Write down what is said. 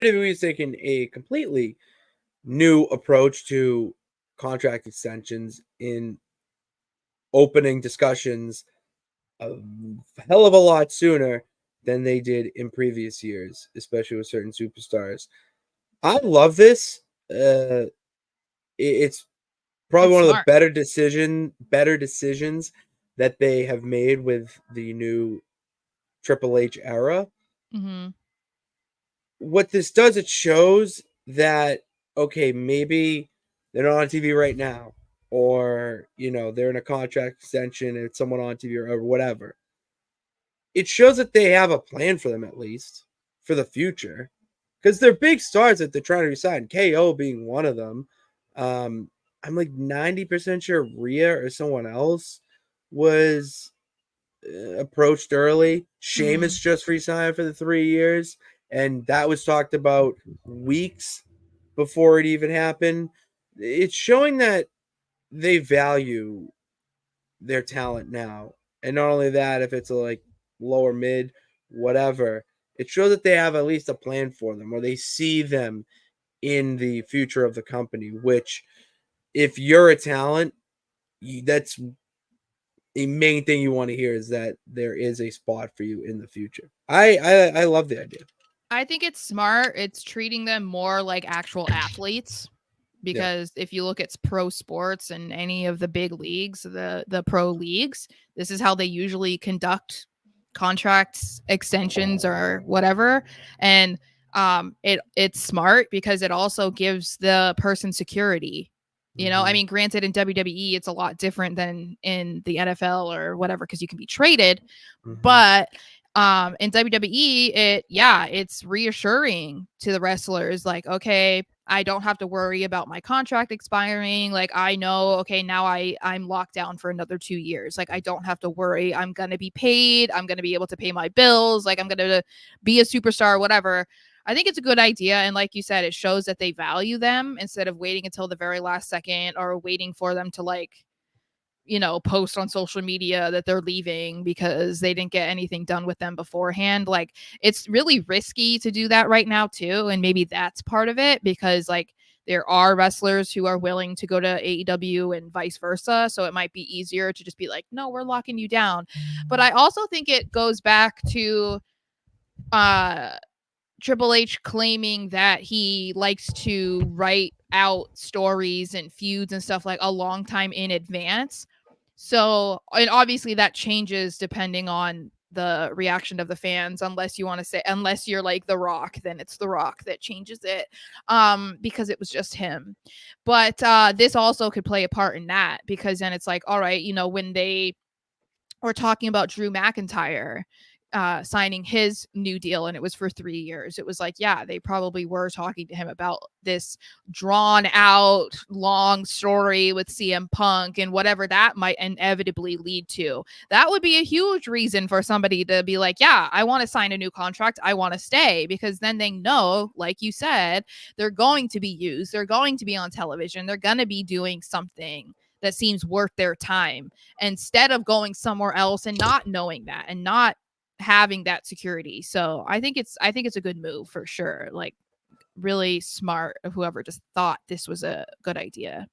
WWE is taking a completely new approach to contract extensions in opening discussions a hell of a lot sooner than they did in previous years, especially with certain superstars. I love this. It's probably It's one of the smart. better decisions that they have made with the new Triple H era. Hmm. What this does, it shows that okay, maybe they're not on TV right now, or they're in a contract extension and it's someone on TV or whatever. It shows that they have a plan for them, at least for the future, because they're big stars that they're trying to resign. KO being one of them. I'm like 90% sure Rhea or someone else was approached early. Hmm. Sheamus just resigned for the 3 years, and that was talked about weeks before it even happened. It's showing that they value their talent now, and not only that, if it's a, like, lower mid, whatever, it shows that they have at least a plan for them, or they see them in the future of the company. Which, if you're a talent, that's the main thing you want to hear, is that there is a spot for you in the future. I love the idea. I think it's smart. It's treating them more like actual athletes Yeah. because if you look at pro sports and any of the big leagues, the pro leagues, this is how they usually conduct contracts extensions or whatever. And it's smart because it also gives the person security. I Mm-hmm. mean, granted, in WWE, it's a lot different than in the NFL or whatever because you can be traded, Mm-hmm. but in WWE, it's reassuring to the wrestlers like, okay, I don't have to worry about my contract expiring. Like, I know, okay, now I'm locked down for another 2 years. Like, I don't have to worry. I'm gonna be paid. I'm gonna be able to pay my bills. Like, I'm gonna be a superstar, whatever. I think it's a good idea. And like you said, it shows that they value them instead of waiting until the very last second or waiting for them to post on social media that they're leaving because they didn't get anything done with them beforehand. Like, it's really risky to do that right now too, and maybe that's part of it because like there are wrestlers who are willing to go to AEW and vice versa, so it might be easier to just be like, no, we're locking you down. But I also think it goes back to uh Triple H claiming that he likes to write out stories and feuds and stuff like a long time in advance. So, and obviously that changes depending on the reaction of the fans, unless you're like The Rock, then it's The Rock that changes it, because it was just him. But this also could play a part in that because then it's like, all right, when they were talking about Drew McIntyre signing his new deal and it was for 3 years. It was like, yeah, they probably were talking to him about this drawn out long story with CM Punk and whatever that might inevitably lead to. That would be a huge reason for somebody to be like, yeah, I want to sign a new contract. I want to stay because then they know, like you said, they're going to be used. They're going to be on television. They're going to be doing something that seems worth their time instead of going somewhere else and not knowing that and not having that security. So I think it's a good move for sure. Like, really smart of whoever just thought this was a good idea.